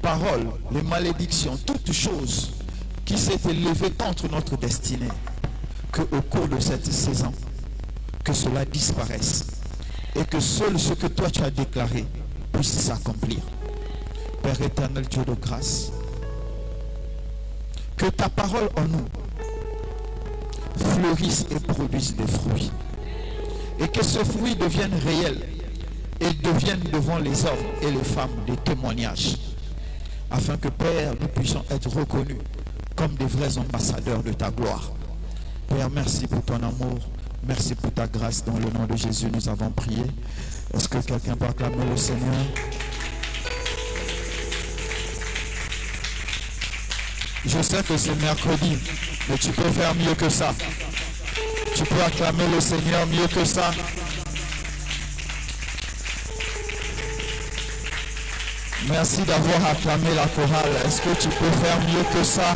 paroles, les malédictions, toutes choses qui s'étaient levées contre notre destinée, qu'au cours de cette saison, que cela disparaisse et que seul ce que toi tu as déclaré puisse s'accomplir. Père éternel, Dieu de grâce, que ta parole en nous fleurisse et produise des fruits. Et que ce fruit devienne réel et devienne devant les hommes et les femmes des témoignages. Afin que, Père, nous puissions être reconnus comme des vrais ambassadeurs de ta gloire. Père, merci pour ton amour. Merci pour ta grâce. Dans le nom de Jésus, nous avons prié. Est-ce que quelqu'un peut acclamer le Seigneur? Je sais que c'est mercredi, mais tu peux faire mieux que ça. Tu peux acclamer le Seigneur mieux que ça. Merci d'avoir acclamé la chorale. Est-ce que tu peux faire mieux que ça?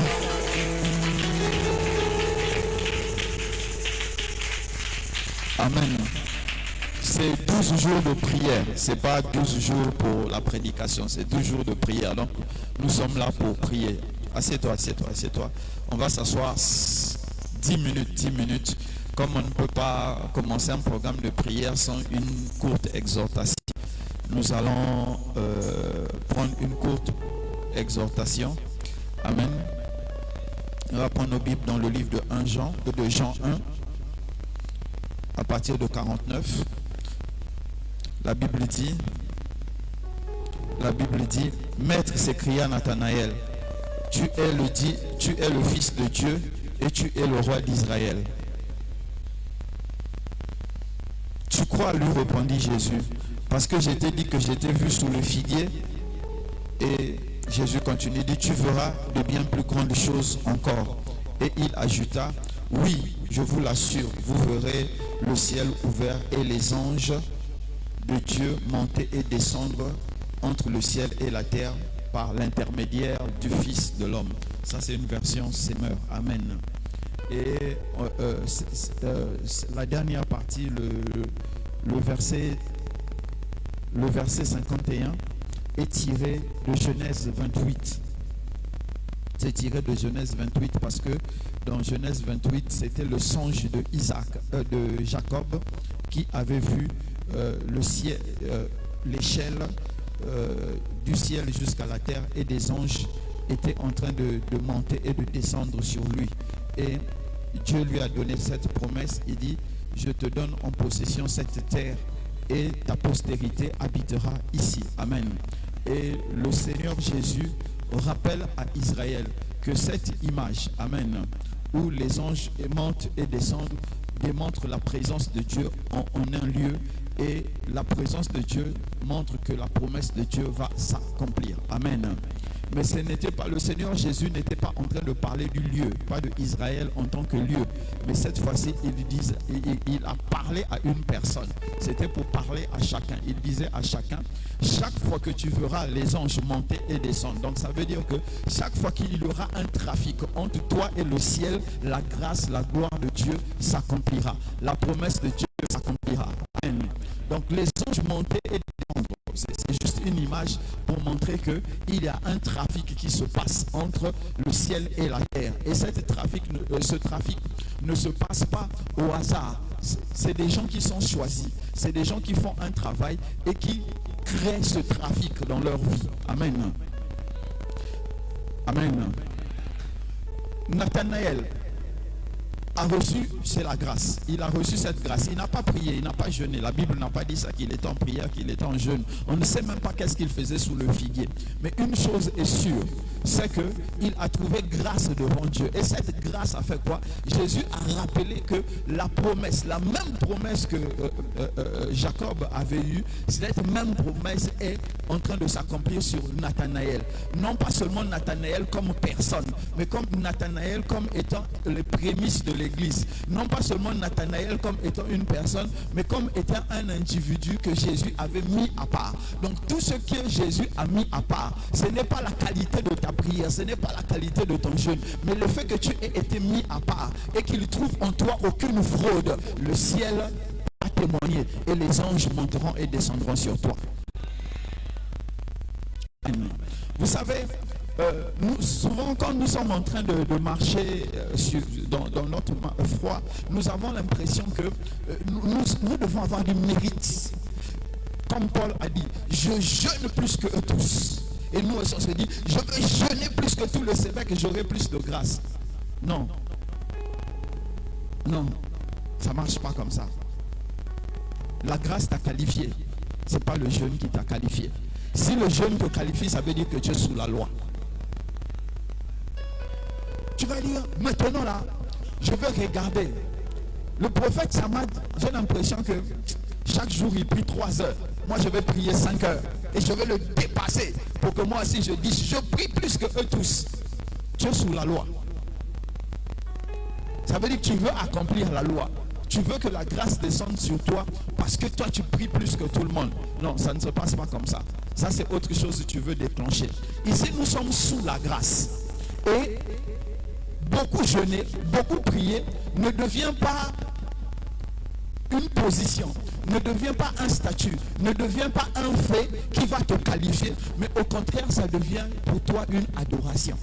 Amen. C'est 12 jours de prière. Ce n'est pas 12 jours pour la prédication. C'est 12 jours de prière. Donc, nous sommes là pour prier. Assieds-toi, assieds-toi, assieds-toi. On va s'asseoir 10 minutes. Comme on ne peut pas commencer un programme de prière sans une courte exhortation, nous allons prendre une courte exhortation. Amen. On va prendre nos Bibles dans le livre de Jean 1, à partir de 49. La Bible dit, Maître, s'écria Nathanaël, tu es le Fils de Dieu et tu es le roi d'Israël. Tu crois, lui répondit Jésus, parce que je t'ai dit que je t'ai vu sous le figuier. Et Jésus continue, dit, tu verras de bien plus grandes choses encore. Et il ajouta, oui, je vous l'assure, vous verrez le ciel ouvert et les anges de Dieu monter et descendre entre le ciel et la terre par l'intermédiaire du Fils de l'homme. Ça, c'est une version Semeur. Amen. Et la dernière partie, le verset 51 est tiré de Genèse 28. C'est tiré de Genèse 28 parce que dans Genèse 28, c'était le songe de Jacob qui avait vu le ciel, l'échelle du ciel jusqu'à la terre, et des anges étaient en train de monter et de descendre sur lui. Et Dieu lui a donné cette promesse. Il dit, je te donne en possession cette terre et ta postérité habitera ici. Amen. Et le Seigneur Jésus rappelle à Israël que cette image, amen, où les anges montent et descendent, démontre la présence de Dieu en un lieu, et la présence de Dieu montre que la promesse de Dieu va s'accomplir. Amen. Mais ce n'était pas, le Seigneur Jésus n'était pas en train de parler du lieu, pas de Israël en tant que lieu. Mais cette fois-ci, il a parlé à une personne. C'était pour parler à chacun. Il disait à chacun, chaque fois que tu verras les anges monter et descendre. Donc ça veut dire que chaque fois qu'il y aura un trafic entre toi et le ciel, la grâce, la gloire de Dieu s'accomplira. La promesse de Dieu s'accomplira. Amen. Donc les anges montaient et descendaient. C'est juste une image pour montrer qu'il y a un trafic qui se passe entre le ciel et la terre. Et ce trafic ne se passe pas au hasard. C'est des gens qui sont choisis. C'est des gens qui font un travail et qui créent ce trafic dans leur vie. Amen. Amen. Nathanaël a reçu, c'est la grâce. Il a reçu cette grâce. Il n'a pas prié, il n'a pas jeûné. La Bible n'a pas dit ça, qu'il était en prière, qu'il était en jeûne. On ne sait même pas qu'est-ce qu'il faisait sous le figuier. Mais une chose est sûre, c'est qu'il a trouvé grâce devant Dieu. Et cette grâce a fait quoi? Jésus a rappelé que la promesse, la même promesse que Jacob avait eue, cette même promesse est en train de s'accomplir sur Nathanaël. Non pas seulement Nathanaël comme personne, mais comme Nathanaël comme étant les prémices de l'église. Non pas seulement Nathanaël comme étant une personne, mais comme étant un individu que Jésus avait mis à part. Donc tout ce que Jésus a mis à part, ce n'est pas la qualité de ta prière, ce n'est pas la qualité de ton jeûne, mais le fait que tu aies été mis à part et qu'il trouve en toi aucune fraude. Le ciel a témoigné et les anges monteront et descendront sur toi. Vous savez, souvent quand nous sommes en train de marcher dans notre foi, nous avons l'impression que nous devons avoir du mérite. Comme Paul a dit, je jeûne plus que eux tous. Et nous aussi on se dit, je veux jeûner plus que tous les évêques et j'aurai plus de grâce. Non. Non, ça ne marche pas comme ça. La grâce t'a qualifié. Ce n'est pas le jeûne qui t'a qualifié. Si le jeûne te qualifie, ça veut dire que tu es sous la loi. Tu vas dire, maintenant là, je veux regarder. Le prophète Samad, j'ai l'impression que chaque jour il prie 3 heures. Moi je vais prier 5 heures. Et je vais le dépasser pour que moi aussi je dise, je prie plus que eux tous. Tu es sous la loi. Ça veut dire que tu veux accomplir la loi. Tu veux que la grâce descende sur toi parce que toi tu pries plus que tout le monde. Non, ça ne se passe pas comme ça. Ça c'est autre chose que tu veux déclencher. Ici nous sommes sous la grâce. Et beaucoup jeûner, beaucoup prier ne devient pas une position, ne devient pas un statut, ne devient pas un fait qui va te qualifier, mais au contraire ça devient pour toi une adoration.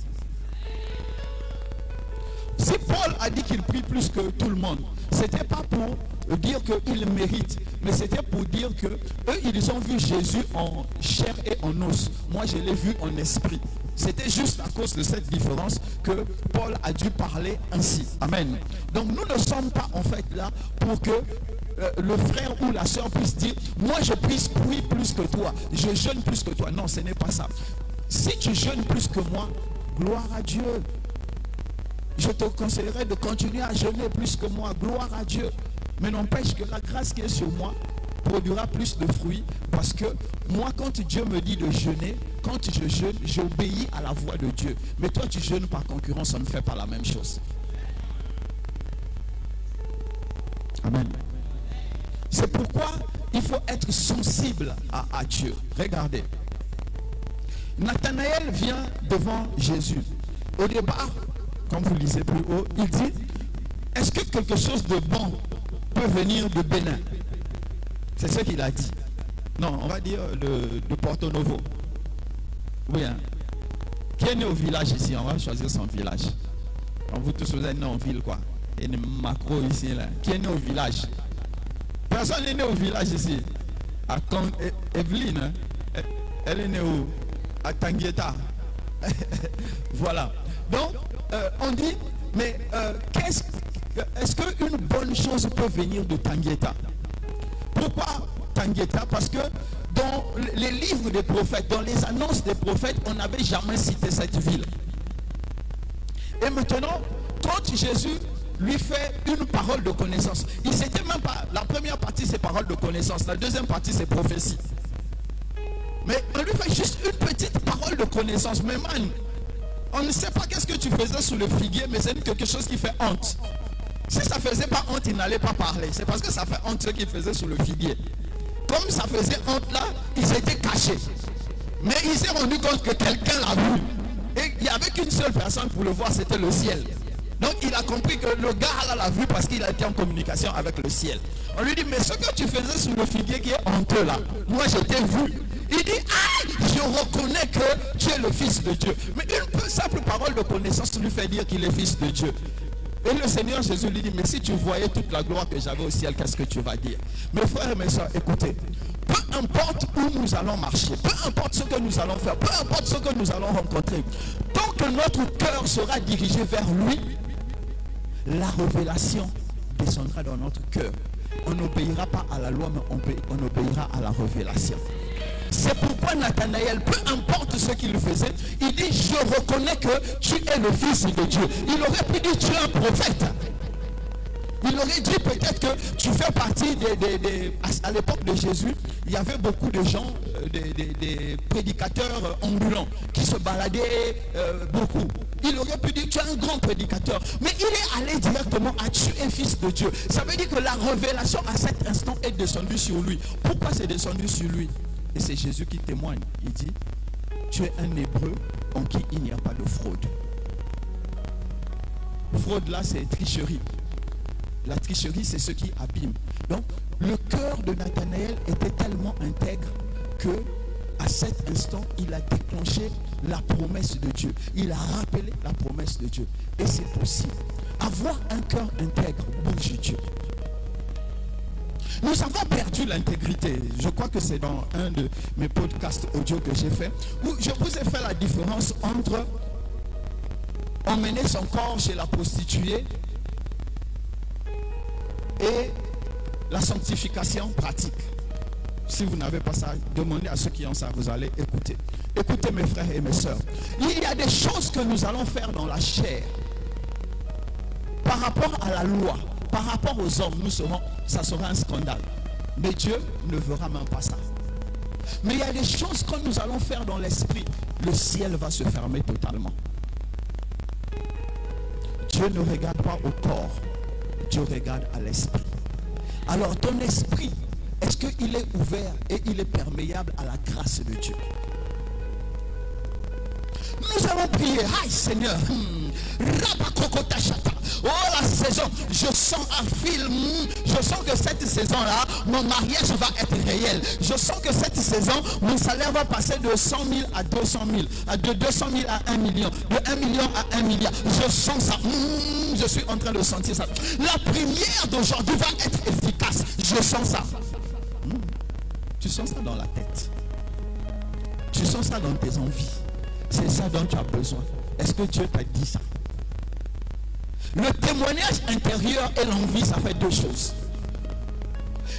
Si Paul a dit qu'il prie plus que tout le monde, ce n'était pas pour dire qu'il mérite, mais c'était pour dire que eux, ils ont vu Jésus en chair et en os. Moi, je l'ai vu en esprit. C'était juste à cause de cette différence que Paul a dû parler ainsi. Amen. Donc, nous ne sommes pas en fait là pour que le frère ou la soeur puisse dire, moi, je puisse prier plus que toi, je jeûne plus que toi. Non, ce n'est pas ça. Si tu jeûnes plus que moi, gloire à Dieu. Je te conseillerais de continuer à jeûner plus que moi. Gloire à Dieu. Mais n'empêche que la grâce qui est sur moi produira plus de fruits. Parce que moi, quand Dieu me dit de jeûner, quand je jeûne, j'obéis à la voix de Dieu. Mais toi, tu jeûnes par concurrence, ça ne fait pas la même chose. Amen. C'est pourquoi il faut être sensible à Dieu. Regardez. Nathanaël vient devant Jésus. Au départ, comme vous lisez plus haut, il dit, est-ce que quelque chose de bon peut venir de Bénin? C'est ce qu'il a dit. Non, on va dire de Porto Novo. Oui, hein. Qui est né au village ici? On va choisir son village. On vous tous vous êtes né en ville, quoi. Il y a une macro ici, là. Qui est né au village? Personne n'est né au village ici. À Evelyne, hein? Elle est née où? À Tangueta. Voilà. Donc, on dit, mais est-ce qu'une bonne chose peut venir de Tangueta? Pourquoi Tangueta? Parce que dans les livres des prophètes, dans les annonces des prophètes, on n'avait jamais cité cette ville. Et maintenant, quand Jésus lui fait une parole de connaissance, il s'était même pas, la première partie c'est parole de connaissance, la deuxième partie c'est prophétie. Mais on lui fait juste une petite parole de connaissance. Mais man, on ne sait pas qu'est-ce que tu faisais sous le figuier, mais c'est quelque chose qui fait honte. Si ça ne faisait pas honte, il n'allait pas parler. C'est parce que ça fait honte ce qu'il faisait sous le figuier. Comme ça faisait honte là, il s'était caché. Mais il s'est rendu compte que quelqu'un l'a vu. Et il n'y avait qu'une seule personne pour le voir, c'était le ciel. Donc il a compris que le gars là l'a vu parce qu'il a été en communication avec le ciel. On lui dit, mais ce que tu faisais sous le figuier qui est honteux là, moi je t'ai vu. Il dit, ah, je reconnais que tu es le fils de Dieu. Mais une simple parole de connaissance lui fait dire qu'il est fils de Dieu. Et le Seigneur Jésus lui dit, mais si tu voyais toute la gloire que j'avais au ciel, qu'est-ce que tu vas dire? Mes frères et mes soeurs, écoutez, peu importe où nous allons marcher, peu importe ce que nous allons faire, peu importe ce que nous allons rencontrer, tant que notre cœur sera dirigé vers lui, la révélation descendra dans notre cœur. On n'obéira pas à la loi, mais on obéira à la révélation. C'est pourquoi Nathanaël, peu importe ce qu'il faisait, il dit, je reconnais que tu es le fils de Dieu. Il aurait pu dire, tu es un prophète. Il aurait dit peut-être que tu fais partie à l'époque de Jésus, il y avait beaucoup de gens, des prédicateurs ambulants qui se baladaient beaucoup. Il aurait pu dire, tu es un grand prédicateur. Mais il est allé directement à tu es fils de Dieu. Ça veut dire que la révélation à cet instant est descendue sur lui. Pourquoi c'est descendu sur lui? Et c'est Jésus qui témoigne. Il dit, tu es un Hébreu en qui il n'y a pas de fraude. Fraude là, c'est tricherie. La tricherie, c'est ce qui abîme. Donc, le cœur de Nathanaël était tellement intègre que À cet instant, il a déclenché la promesse de Dieu. Il a rappelé la promesse de Dieu. Et c'est possible. Avoir un cœur intègre bouge Dieu. Nous avons perdu l'intégrité. Je crois que c'est dans un de mes podcasts audio que j'ai fait, où je vous ai fait la différence entre emmener son corps chez la prostituée et la sanctification pratique. Si vous n'avez pas ça, demandez à ceux qui ont ça, vous allez écouter. Écoutez mes frères et mes sœurs. Il y a des choses que nous allons faire dans la chair. Par rapport à la loi, par rapport aux hommes, ça sera un scandale. Mais Dieu ne verra même pas ça. Mais il y a des choses que nous allons faire dans l'esprit. Le ciel va se fermer totalement. Dieu ne regarde pas au corps. Dieu regarde à l'esprit. Alors ton esprit, est-ce qu'il est ouvert et il est perméable à la grâce de Dieu? Nous allons prier. Aïe Seigneur. Oh la saison, je sens un film. Je sens que cette saison-là, mon mariage va être réel. Je sens que cette saison, mon salaire va passer de 100 000 à 200 000. De 200 000 à 1 million. De 1 million à 1 milliard. Je sens ça. Je suis en train de sentir ça. La prière d'aujourd'hui va être efficace. Je sens ça. Tu sens ça dans la tête. Tu sens ça dans tes envies. C'est ça dont tu as besoin. Est-ce que Dieu t'a dit ça? Le témoignage intérieur et l'envie, ça fait deux choses.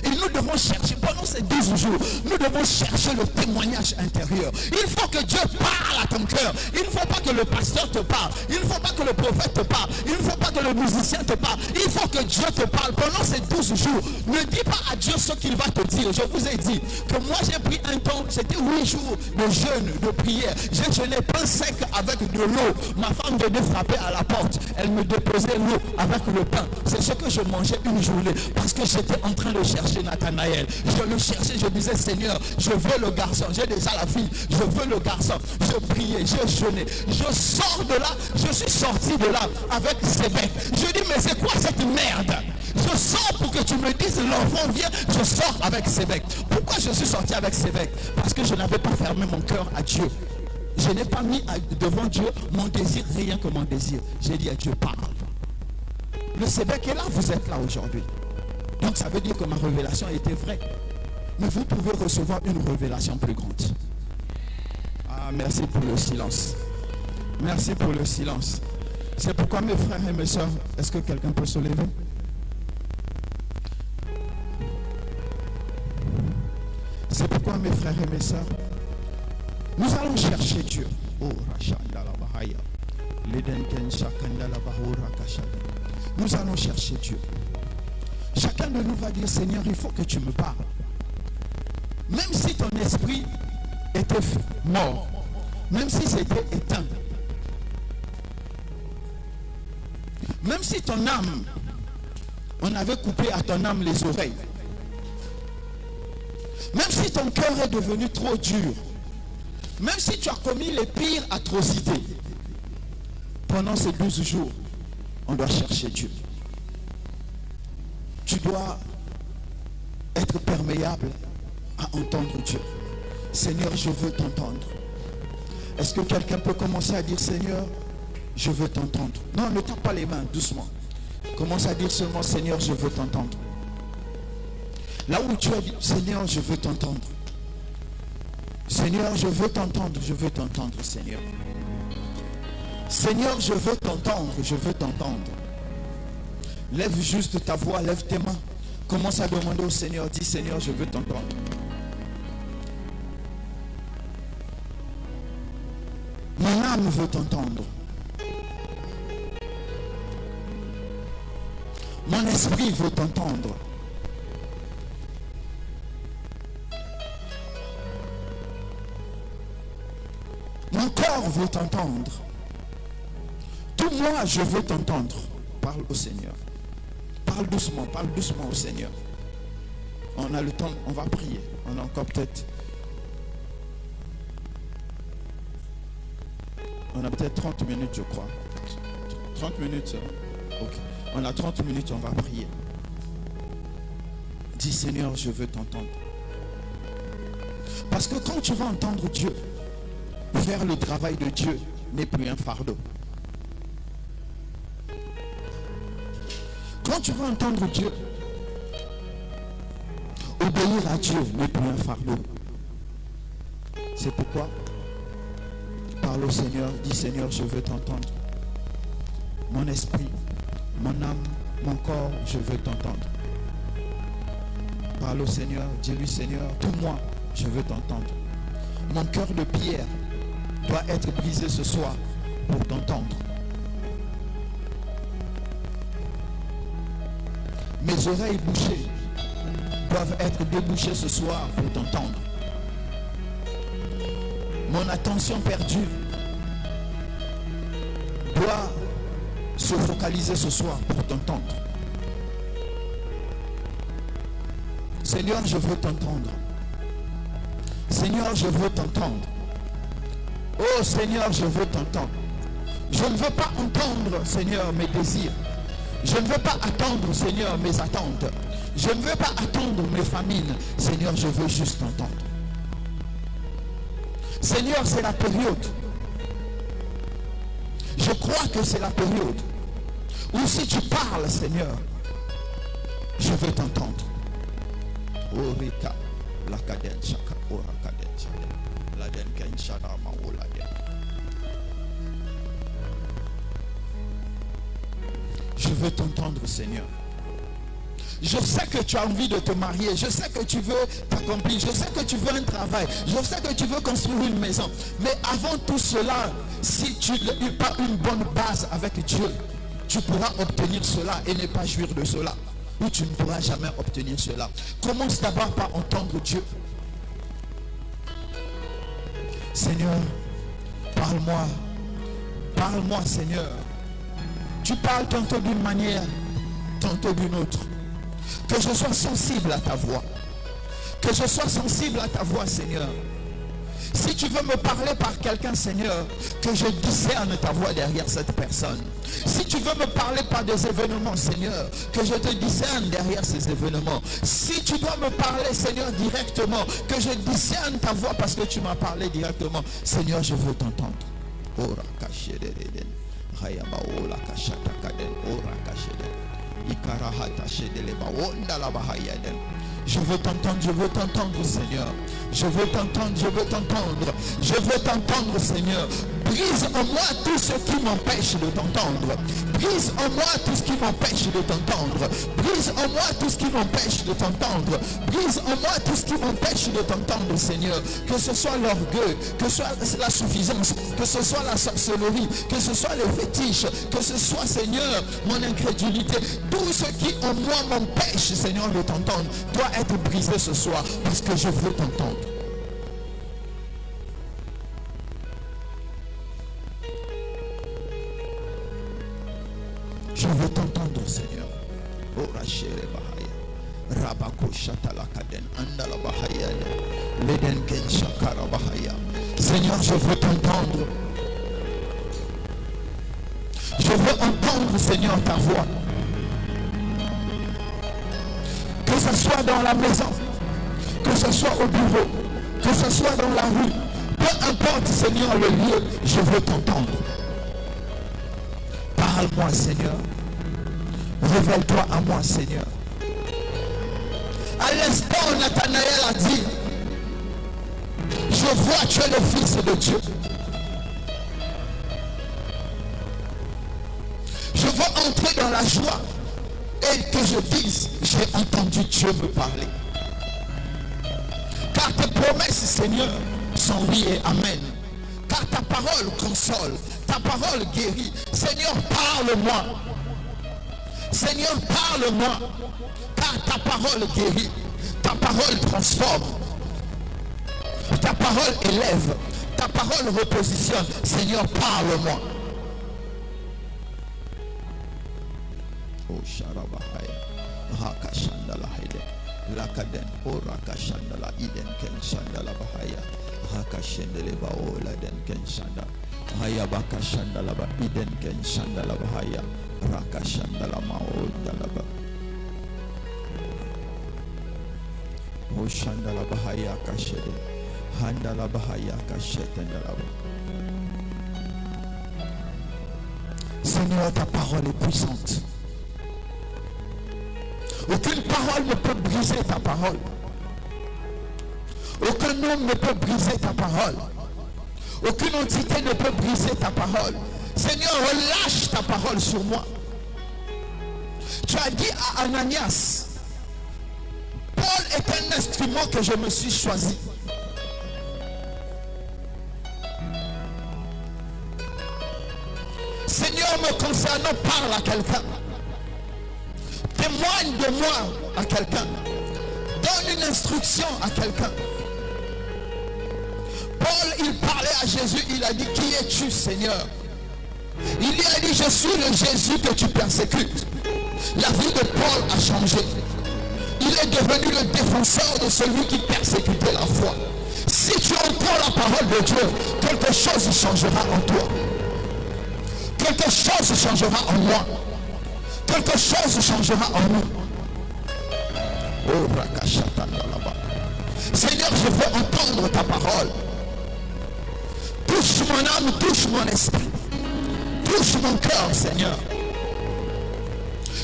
Et nous devons chercher, pendant ces 12 jours, nous devons chercher le témoignage intérieur. Il faut que Dieu parle à ton cœur. Il ne faut pas que le pasteur te parle. Il ne faut pas que le prophète te parle. Il ne faut pas que le musicien te parle. Il faut que Dieu te parle pendant ces 12 jours. Ne dis pas à Dieu ce qu'il va te dire. Je vous ai dit que moi j'ai pris un temps, c'était 8 jours de jeûne, de prière. J'ai jeûné pain sec avec de l'eau. Ma femme venait frapper à la porte. Elle me déposait l'eau avec le pain. C'est ce que je mangeais une journée parce que j'étais en train de chercher Nathanaël. Je le cherchais, je disais Seigneur, je veux le garçon. J'ai déjà la fille, je veux le garçon. Je priais, je jeûnais. Je sors de là, je suis sorti de là avec Sébec. Je dis mais c'est quoi cette merde? Je sors pour que tu me dises l'enfant vient, je sors avec Sébec. Pourquoi je suis sorti avec Sébec? Parce que je n'avais pas fermé mon cœur à Dieu. Je n'ai pas mis devant Dieu mon désir, rien que mon désir. J'ai dit à Dieu, parle. Le Sébec est là, vous êtes là aujourd'hui. Donc ça veut dire que ma révélation était vraie. Mais vous pouvez recevoir une révélation plus grande. Ah, merci pour le silence. Merci pour le silence. C'est pourquoi mes frères et mes soeurs, est-ce que quelqu'un peut se lever? C'est pourquoi mes frères et mes soeurs, nous allons chercher Dieu. Nous allons chercher Dieu. Chacun de nous va dire, Seigneur, il faut que tu me parles. Même si ton esprit était mort, même si c'était éteint, même si ton âme, on avait coupé à ton âme les oreilles, même si ton cœur est devenu trop dur, même si tu as commis les pires atrocités, pendant ces 12 jours, on doit chercher Dieu. Tu dois être perméable à entendre Dieu. Seigneur, je veux t'entendre. Est-ce que quelqu'un peut commencer à dire, Seigneur, je veux t'entendre? Non, ne tape pas les mains, doucement. Commence à dire seulement, Seigneur, je veux t'entendre. Là où tu as dit, Seigneur, je veux t'entendre. Seigneur, je veux t'entendre, je veux t'entendre, Seigneur. Seigneur, je veux t'entendre, je veux t'entendre. Lève juste ta voix, lève tes mains. Commence à demander au Seigneur, dis Seigneur, je veux t'entendre. Mon âme veut t'entendre. Mon esprit veut t'entendre. Mon corps veut t'entendre. Tout moi, je veux t'entendre. Parle au Seigneur. Parle doucement au Seigneur. On a le temps, on va prier. On a encore peut-être... On a peut-être 30 minutes, je crois. 30 minutes. Ok. On a 30 minutes, on va prier. Dis Seigneur, je veux t'entendre. Parce que quand tu vas entendre Dieu, faire le travail de Dieu n'est plus un fardeau. Quand tu vas entendre Dieu, obéir à Dieu n'est plus un fardeau. C'est pourquoi parle au Seigneur, dis Seigneur, je veux t'entendre. Mon esprit, mon âme, mon corps, je veux t'entendre. Parle au Seigneur, dis-lui Seigneur, tout moi, je veux t'entendre. Mon cœur de pierre doit être brisé ce soir pour t'entendre. Mes oreilles bouchées doivent être débouchées ce soir pour t'entendre. Mon attention perdue doit se focaliser ce soir pour t'entendre. Seigneur, je veux t'entendre. Seigneur, je veux t'entendre. Oh Seigneur, je veux t'entendre. Je ne veux pas entendre, Seigneur, mes désirs. Je ne veux pas attendre, Seigneur, mes attentes. Je ne veux pas attendre mes famines. Seigneur, je veux juste t'entendre. Seigneur, c'est la période. Je crois que c'est la période où si tu parles, Seigneur, je veux t'entendre. Orika, la cadence, chaka, ora cadence, la denken shadama ola den. Je veux t'entendre, Seigneur. Je sais que tu as envie de te marier. Je sais que tu veux t'accomplir. Je sais que tu veux un travail. Je sais que tu veux construire une maison. Mais avant tout cela, si tu n'as pas une bonne base avec Dieu, tu pourras obtenir cela et ne pas jouir de cela. Ou tu ne pourras jamais obtenir cela. Commence d'abord par entendre Dieu. Seigneur, parle-moi. Parle-moi, Seigneur. Tu parles tantôt d'une manière, tantôt d'une autre. Que je sois sensible à ta voix. Que je sois sensible à ta voix, Seigneur. Si tu veux me parler par quelqu'un, Seigneur, que je discerne ta voix derrière cette personne. Si tu veux me parler par des événements, Seigneur, que je te discerne derrière ces événements. Si tu dois me parler, Seigneur, directement, que je discerne ta voix parce que tu m'as parlé directement. Seigneur, je veux t'entendre. Je veux t'entendre, Seigneur. Je veux t'entendre, je veux t'entendre. Je veux t'entendre, Seigneur. Brise en moi tout ce qui m'empêche de t'entendre. Brise en moi tout ce qui m'empêche de t'entendre. Brise en moi tout ce qui m'empêche de t'entendre. Brise en moi tout ce qui m'empêche de t'entendre, Seigneur. Que ce soit l'orgueil, que ce soit la suffisance, que ce soit la sorcellerie, que ce soit les fétiches, que ce soit, Seigneur, mon incrédulité. Tout ce qui en moi m'empêche, Seigneur, de t'entendre, doit être brisé ce soir parce que je veux t'entendre. Je veux t'entendre, Seigneur. Seigneur, je veux t'entendre. Je veux entendre, Seigneur, ta voix. Que ce soit dans la maison, que ce soit au bureau, que ce soit dans la rue, peu importe, Seigneur, le lieu, je veux t'entendre. Parle-moi, Seigneur. Révèle-toi à moi, Seigneur. À l'instant, Nathanaël a dit, je vois, tu es le Fils de Dieu. Je veux entrer dans la joie et que je dise, j'ai entendu Dieu me parler. Car tes promesses, Seigneur, sont oui et amen. Car ta parole console, ta parole guérit. Seigneur, parle-moi. Seigneur, parle-moi. Car ta parole guérit. Ta parole transforme. Ta parole élève. Ta parole repositionne. Seigneur, parle-moi. Oh, Sharabahaya. Rakashandala Hide. Lakaden. Oh, Rakashandala Iden Ken Shandala Bahaya. Rakashendele Baola Den Ken Shanda. Hayabaka Shandala Ba Iden Ken Shandala Bahaya. Rakashandala Maodalaba. Oh, Shandala Bahaya Kashede. Seigneur, ta parole est puissante. Aucune parole ne peut briser ta parole. Aucun homme ne peut briser ta parole. Aucune entité ne peut briser ta parole. Seigneur, relâche ta parole sur moi. Tu as dit à Ananias, Paul est un instrument que je me suis choisi. Seigneur, me concernant, parle à quelqu'un. Témoigne de moi à quelqu'un. Donne une instruction à quelqu'un. Paul, il parlait à Jésus, il a dit, qui es-tu, Seigneur? Il lui a dit, je suis le Jésus que tu persécutes. La vie de Paul a changé. Il est devenu le défenseur de celui qui persécutait la foi. Si tu entends la parole de Dieu, quelque chose changera en toi. Quelque chose changera en moi. Quelque chose changera en nous. Oh, là-bas. Seigneur, je veux entendre ta parole. Touche mon âme, touche mon esprit. Touche mon cœur, Seigneur.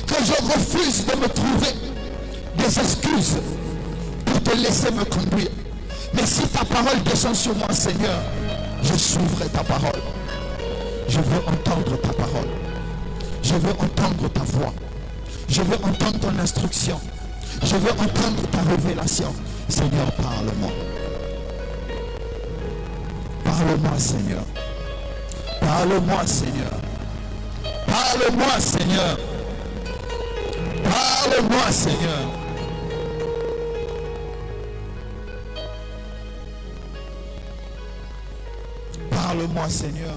Que je refuse de me trouver des excuses pour te laisser me conduire. Mais si ta parole descend sur moi, Seigneur, je suivrai ta parole. Je veux entendre ta parole. Je veux entendre ta voix. Je veux entendre ton instruction. Je veux entendre ta révélation. Seigneur, parle-moi. Parle-moi, Seigneur. Parle-moi, Seigneur. Parle-moi, Seigneur. Parle-moi, Seigneur. Parle-moi, Seigneur.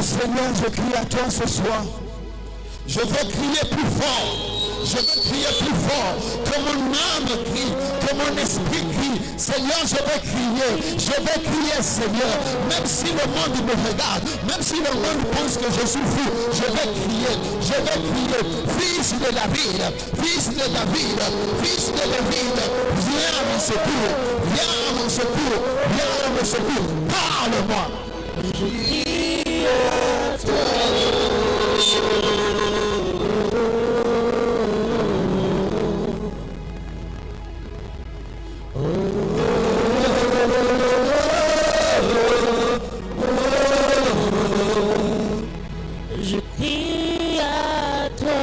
Seigneur, je crie à toi ce soir. Je veux crier plus fort. Je veux crier plus fort. Que mon âme crie, que mon esprit crie. Seigneur, je veux crier, Seigneur. Même si le monde me regarde, même si le monde pense que je suis fou, je vais crier. Fils de David, fils de David, fils de David, viens à mon secours, viens à mon secours, viens à mon secours. Parle-moi. Je crie à toi.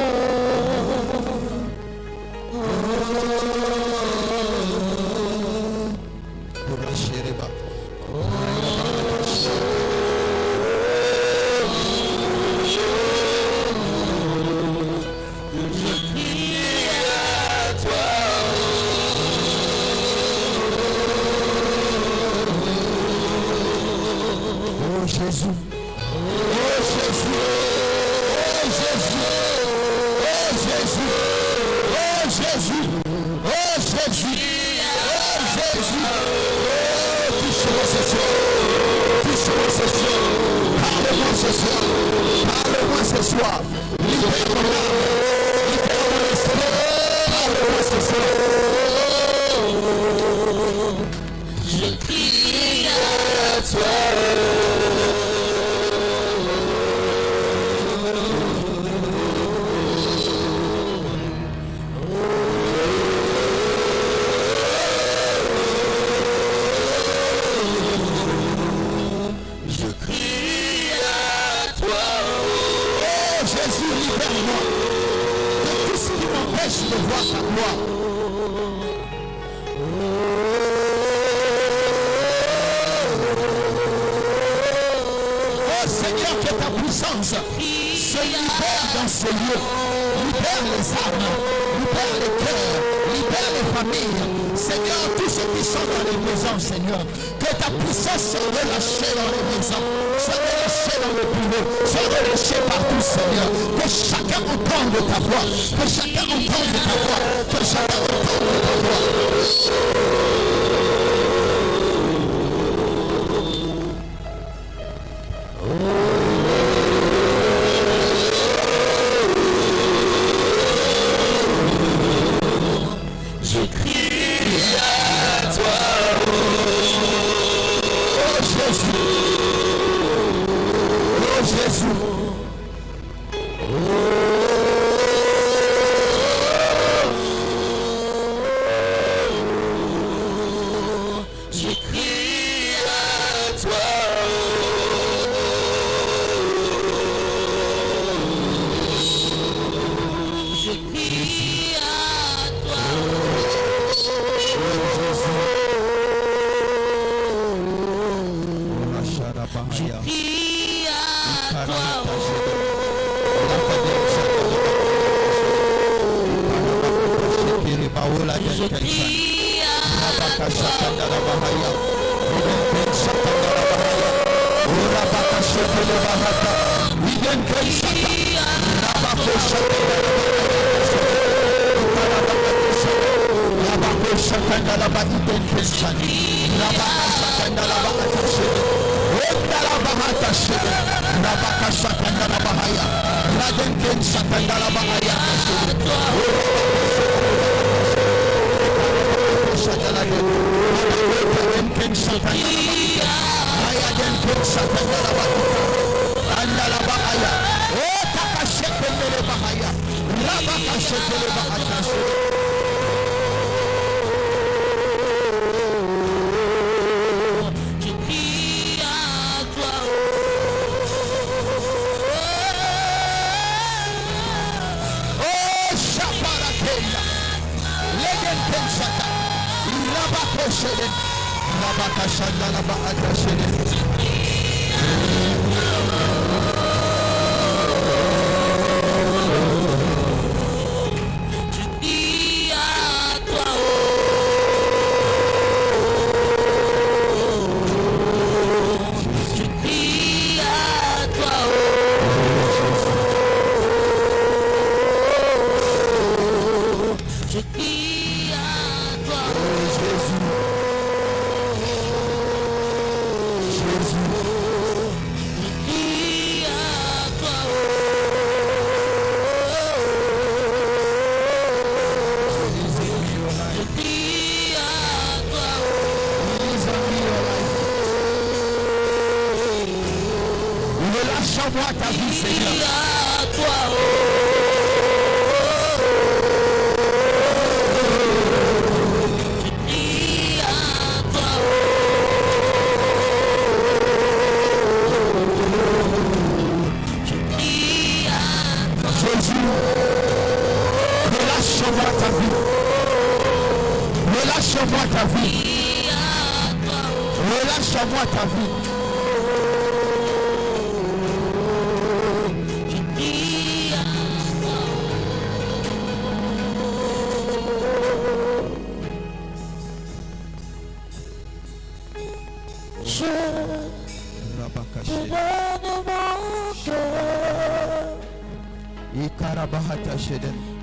Parle-moi ce soir. Libère-moi. Libère-moi l'esprit. Parle-moi ce soir. Je crie à toi. de voir ta gloire. Oh Seigneur, que ta puissance se libère dans ce lieu. Libère les âmes, libère les cœurs, libère les familles. Seigneur, tous ceux qui sont dans les maisons, Seigneur, que ta puissance soit relâchée dans les maisons, soit relâchée dans le bureau, soit relâchée partout, Seigneur. Que chacun entende ta voix, que chacun entende ta voix, que chacun entende ta voix.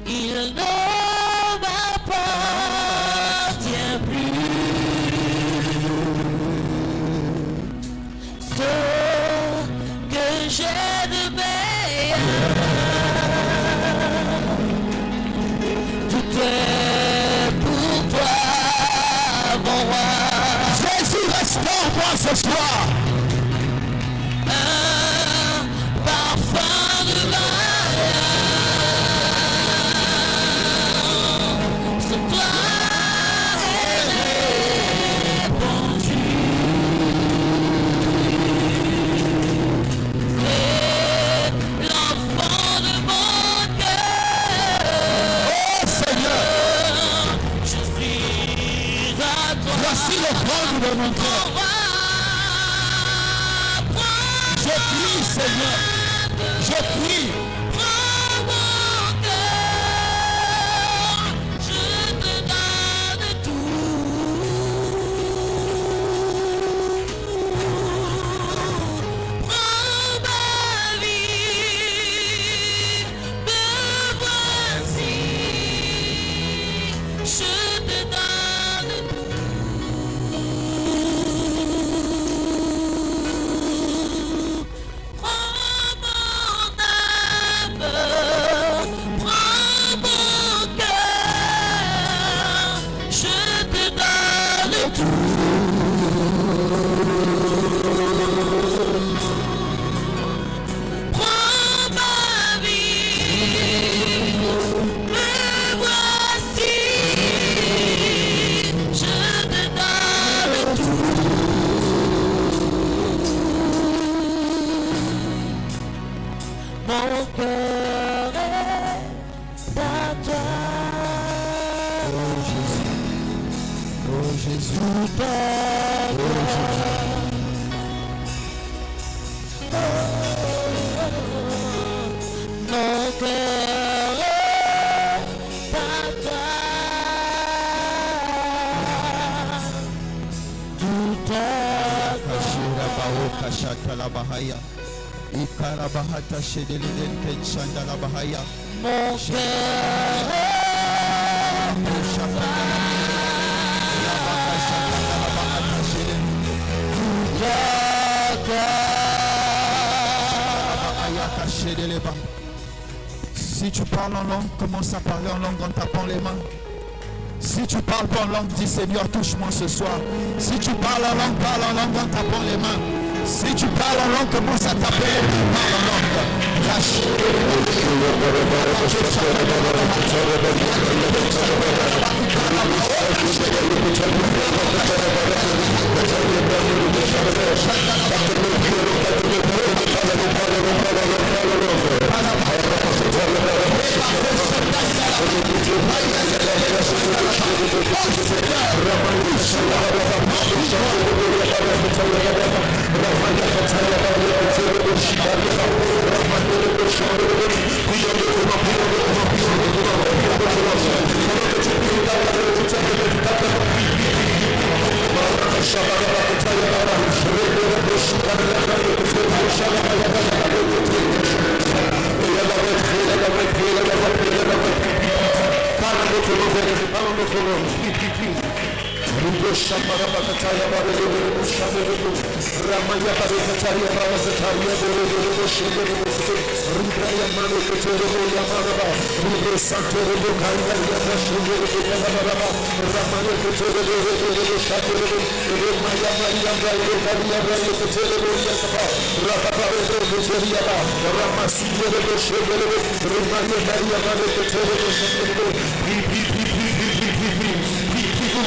Il ne m'appartient plus. Ce que j'ai de meilleur, tout est pour toi, mon roi. Jésus, restaure-moi ce soir. Un parfum de Seigneur. Je prie. Prends mon cœur, je te donne tout. Prends ma vie, me voici, je te donne tout. Prends mon âme, prends mon cœur, je te donne tout. Prends ma vie, me voici, je te donne tout. Mon cœur est à toi. Oh Jésus. Oh Jésus. Tout est Oh Jésus. mon cœur est à toi. Tout est Kashira bao kashata la bahaya. Ikarabahata shedeliden kenshanda la bahaya. mon cœur est Si tu parles en langue, commence à parler en langue en tapant les mains. Si tu parles pas en langue, dis Seigneur, touche-moi ce soir. Si tu parles en langue, parle en langue en tapant les mains. Si tu parles en langue, commence à taper les mains, parle en langue.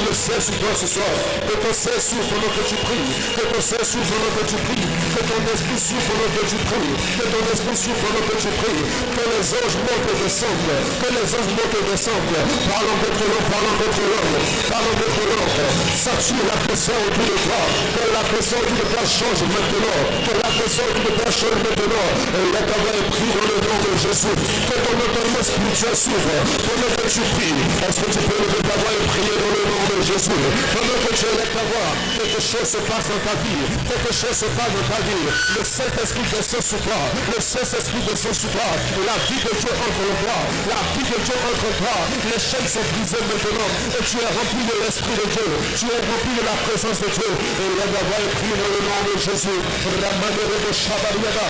Le ciel sur toi ce soir, que ton ciel s'ouvre pendant que tu pries, que ton ciel s'ouvre pendant que tu pries, que ton esprit s'ouvre pendant que tu pries, que ton esprit s'ouvre pendant que tu pries, que les anges montent et descendent, que les anges montent et descendent, parlons d'autres langues, parlons d'autres langues, parlons d'autres langues, sature la pression autour de toi, que la pression autour de toi change maintenant, que la pression autour de toi change maintenant, et la caméra est prise dans le nom de Jésus, que ton entendement spirituel s'ouvre, pendant que tu pries, est-ce que tu peux lever ta voix et prier dans le nom de Jésus, pendant que tu élèves ta voix, quelque chose se passe dans ta vie, quelque chose se passe dans ta vie, le Saint-Esprit descend sur toi, le Saint-Esprit descend sur toi, la vie de Dieu entre en toi, la vie de Dieu entre en toi, les chaînes sont brisées maintenant, et tu es rempli de l'Esprit de Dieu, tu es rempli de la présence de Dieu, et la voix est prise dans le nom de Jésus, Ramanere de Shabariada,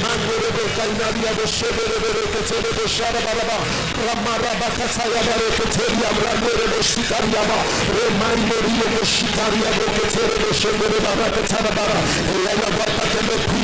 Manere de Kainaria de Shebere de Ketere de Sharabaraba, Ramaraba Katayabare Keteria, Ramere de Shikariaba, Remandere de Shikaria de Ketere de Shebere de Katarabara, et la voix t'attendait, prie,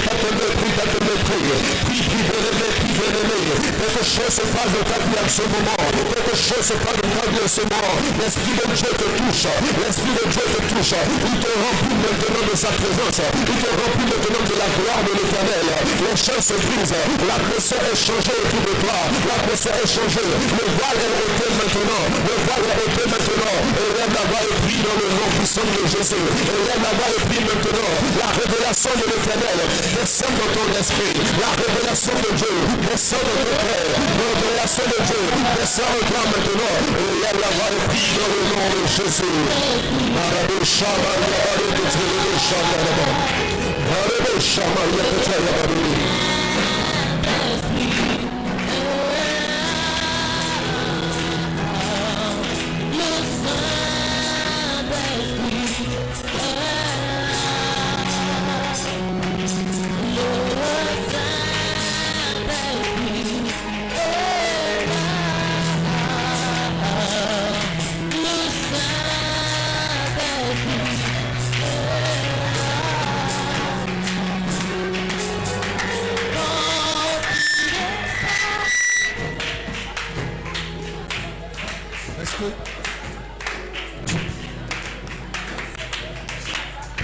quelque chose se passe dans ta vie en ce moment, quelque chose se passe dans ta vie en ce moment, l'Esprit de Dieu te touche, l'Esprit de Dieu te touche, il te remplit maintenant de sa présence, il te remplit maintenant de la gloire de l'Éternel, les chaînes se brisent, la pression est changée autour de toi, la pression est changée, le voile est ôté maintenant, le voile est ôté maintenant. maintenant. Élève la voix et prie dans le nom puissant de Jésus. Élève la voix et prie maintenant. La révélation de l'Éternel descend dans ton esprit. La révélation de Dieu descend dans ton cœur. La révélation de Dieu descend en toi maintenant. Élève la voix et prie dans le nom de Jésus.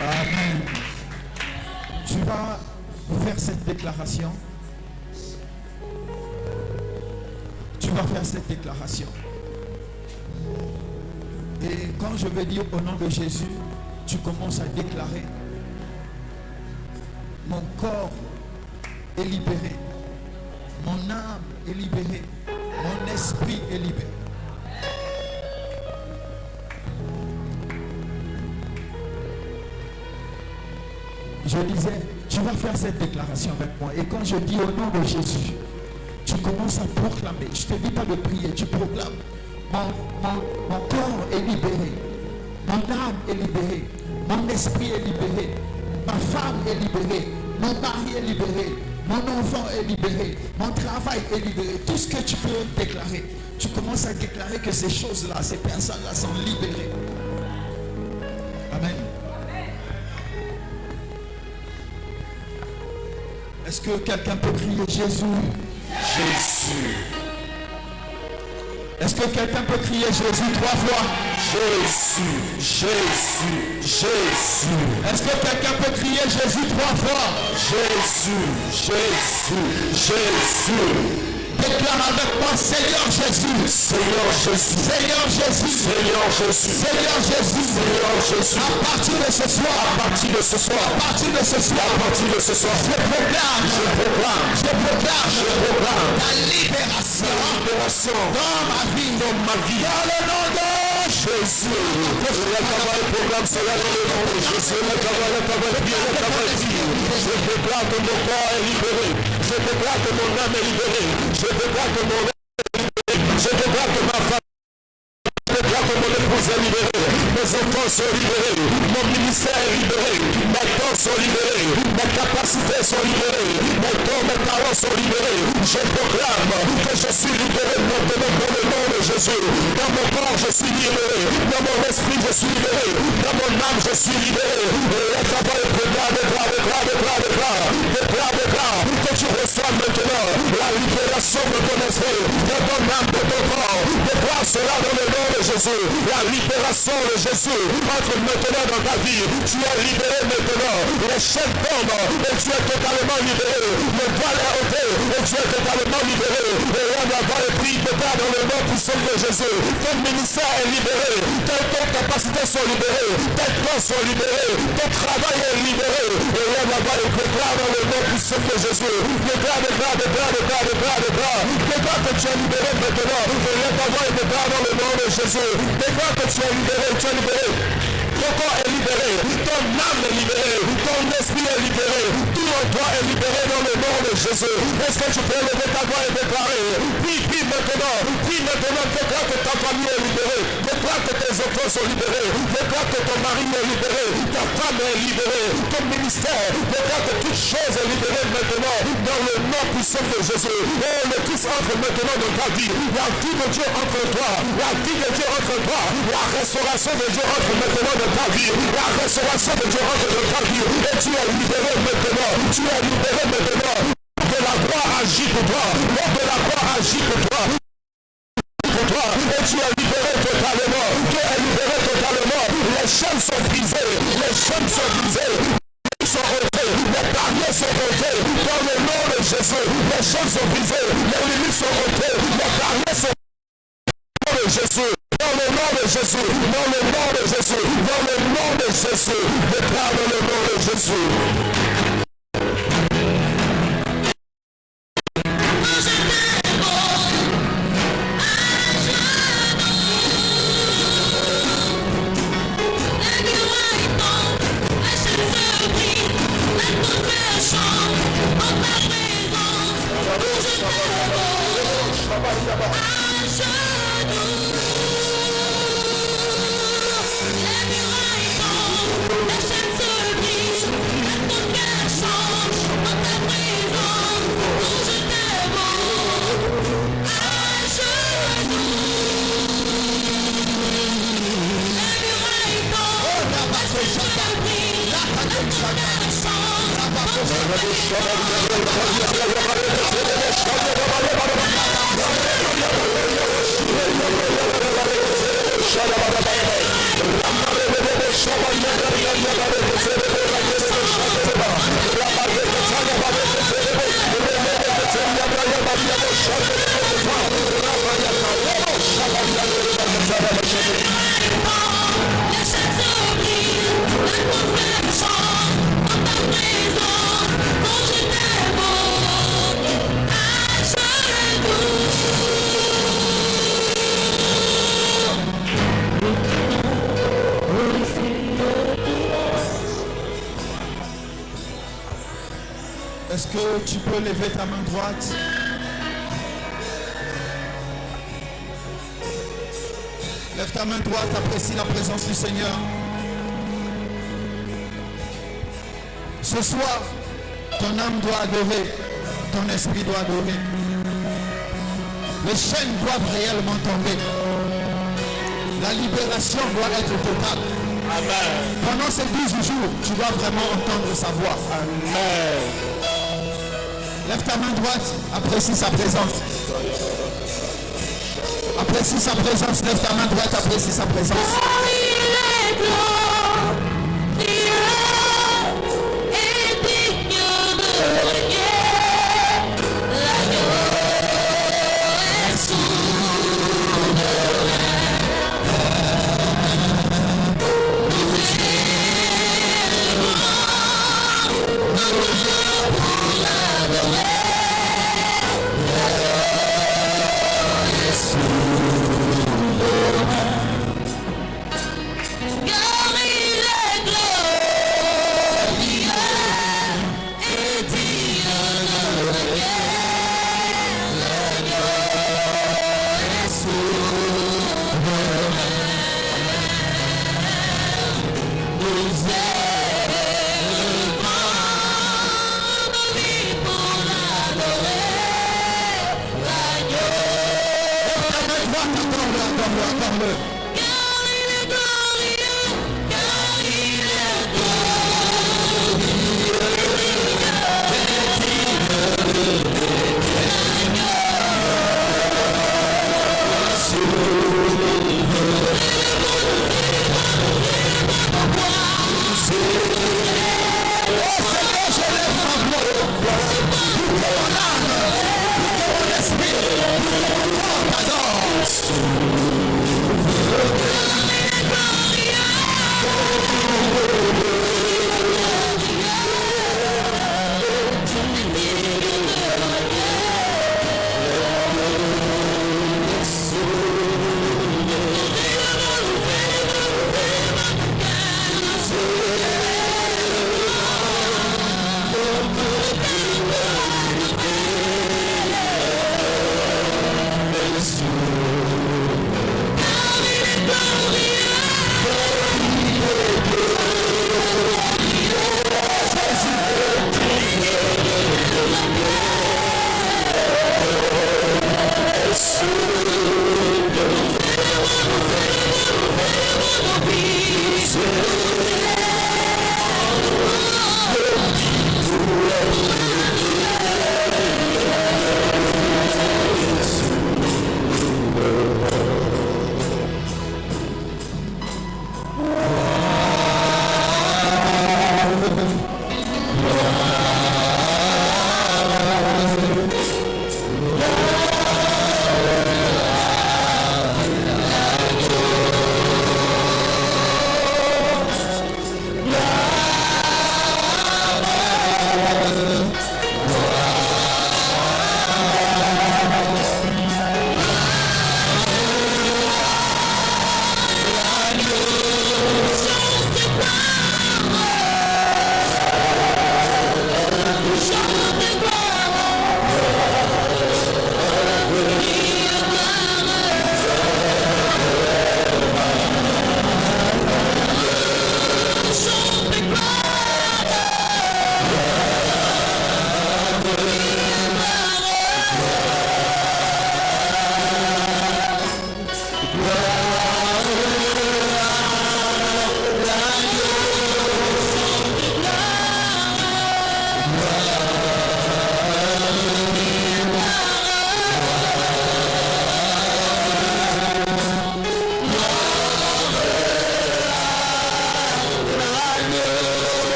Amen. Tu vas faire cette déclaration. Tu vas faire cette déclaration. Et quand je vais dire au nom de Jésus, tu commences à déclarer: mon corps est libéré, mon âme est libérée, mon esprit est libéré. Je disais, tu vas faire cette déclaration avec moi. Et quand je dis au nom de Jésus, tu commences à proclamer. Je ne te dis pas de prier, tu proclames. Mon corps est libéré. Mon âme est libérée. Mon esprit est libéré. Ma femme est libérée. Mon mari est libéré. Mon enfant est libéré. Mon travail est libéré. Tout ce que tu peux déclarer. Tu commences à déclarer que ces choses-là, ces personnes-là sont libérées. Amen. Est-ce que quelqu'un peut crier Jésus? Jésus. Est-ce que quelqu'un peut crier Jésus 3 fois? Jésus, Jésus, Jésus. Est-ce que quelqu'un peut crier Jésus 3 fois? Jésus, Jésus, Jésus. Déclare avec moi: Seigneur Jésus, Seigneur Jésus, Seigneur Jésus, Seigneur Jésus, Seigneur Jésus, Seigneur Jésus. à partir de ce soir, À partir de ce soir, à partir de ce soir, à partir de ce soir, je proclame, je proclame ta libération dans ma vie, dans ma vie, dans le nom de Jésus. Le travail proclame cela dans le nom de Jésus. Le travail prie. Je déclare que mon corps est libéré. Je déclare que mon âme est libérée. Je déclare que mon âme est libérée. Je déclare que ma femme, je déclare que mon épouse est libérée. Mes enfants sont libérés. Mon ministère est libéré. Mes dons sont libérés. Mes capacités sont libérées. Mes dons, mes talents sont libérés. Je proclame que je suis libéré maintenant dans le nom de Jésus. Dans mon corps, je suis libéré. Dans mon esprit, je suis libéré. Dans mon âme, je suis libéré. Et ta voix déclare que tu reçois maintenant la libération de ton esprit, de ton âme, de ton corps. Déclare cela dans le nom de Jésus. La libération de Jésus entre maintenant dans ta vie. Tu es libéré maintenant. Les chaînes tombent et tu es totalement libéré. Le voile est ôté et tu es totalement libéré. Et on va avoir le prix de toi dans le nom puissant de Jésus. Ton ministère est libéré. Tes capacités sont libérées. Tes dons sont libérés. Ton travail est libéré. Et on va avoir le déclare dans le nom puissant de Jésus. Déclare que tu es libéré maintenant. Et on va avoir le déclare dans le nom de Jésus. Déclare que tu es libéré. Tu es libéré. Ton corps est libéré, ton âme est libérée, ton esprit est libéré, tout en toi est libéré dans le nom de Jésus. Est-ce que tu peux lever ta voix et déclarer? Prie maintenant, déclare que ta famille est libérée, déclare que tes enfants sont libérés, déclare que ton mari est libéré, ta femme est libérée, ton ministère, déclare que toute chose est libérée maintenant dans le nom puissant de Jésus. Et le Christ entre maintenant dans ta vie, la vie de Dieu entre toi, la vie de Dieu entre toi, la restauration de Dieu entre maintenant dans ta vie, la restauration de Dieu entre dans ta vie, et tu es libéré maintenant, tu es libéré maintenant. Que la croix agit pour toi, que la croix agit pour toi, et tu es libéré totalement, tu es libéré totalement. Les chaînes sont brisées, les chaînes sont brisées, sont ôtées, les barrières sont ôtées, dans le nom de Jésus. Les chaînes sont brisées, les limites sont ôtées, les barrières sont ôtées, dans le nom de Jésus. Dans le nom de Jésus, dans le nom de Jésus, dans le nom de Jésus, déclare le nom de Jésus. Est-ce que tu peux lever ta main droite? Lève ta main droite, apprécie la présence du Seigneur. Ce soir, ton âme doit adorer, ton esprit doit adorer. Les chaînes doivent réellement tomber. La libération doit être totale. Amen. Pendant ces 12 jours, tu dois vraiment entendre sa voix. Amen. Lève ta main droite, apprécie sa présence. Apprécie sa présence, lève ta main droite, apprécie sa présence. You're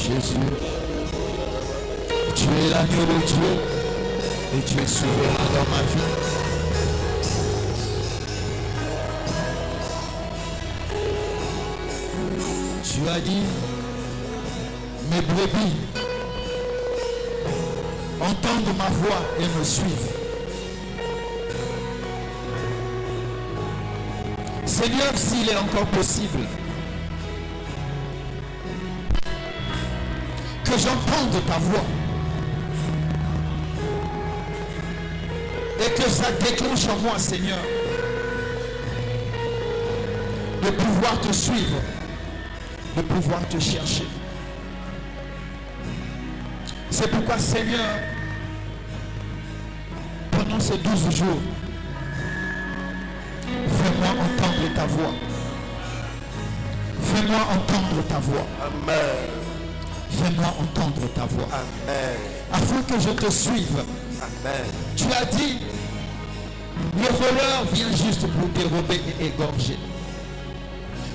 Jésus. Tu es l'agneau de Dieu et tu es souverain dans ma vie. Tu as dit, mes brebis entendent ma voix et me suivent. Seigneur, s'il est encore possible que j'entende ta voix et que ça déclenche en moi, Seigneur, de pouvoir te suivre, de pouvoir te chercher. C'est pourquoi, Seigneur, pendant ces 12 jours, fais-moi entendre ta voix. Fais-moi entendre ta voix. Amen. Fais-moi entendre ta voix. Amen. Afin que je te suive. Amen. Tu as dit, le voleur vient juste pour dérober et égorger.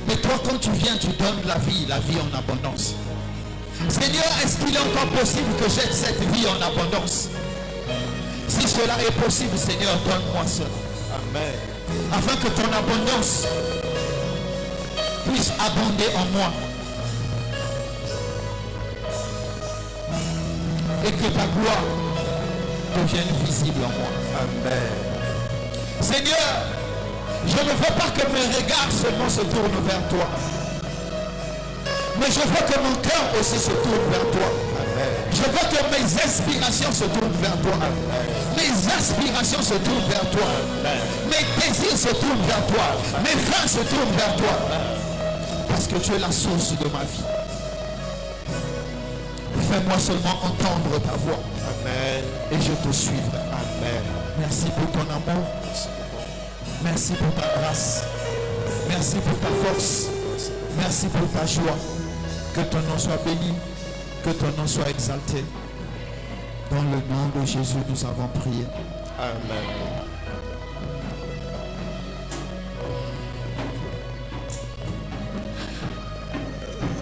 Mais toi, quand tu viens, tu donnes la vie en abondance. Seigneur, est-ce qu'il est encore possible que j'aie cette vie en abondance? Si cela est possible, Seigneur, donne-moi cela. Amen. Afin que ton abondance puisse abonder en moi. Et que ta gloire devienne visible en moi. Amen. Seigneur, je ne veux pas que mes regards seulement se tournent vers toi. Mais je veux que mon cœur aussi se tourne vers toi. Amen. Je veux que mes inspirations se tournent vers toi. Amen. Mes aspirations se tournent vers toi. Amen. Mes désirs se tournent vers toi. Mes fins se tournent vers toi. Parce que tu es la source de ma vie. Fais-moi seulement entendre ta voix. Amen. Et je te suivrai. Amen. Merci pour ton amour. Merci pour ta grâce. Merci pour ta force. Merci pour ta joie. Que ton nom soit béni. Que ton nom soit exalté. Dans le nom de Jésus, nous avons prié. Amen.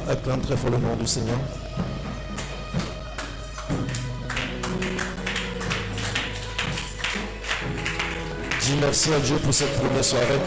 Acclame très fort le nom du Seigneur. Dis merci à Dieu pour cette première soirée.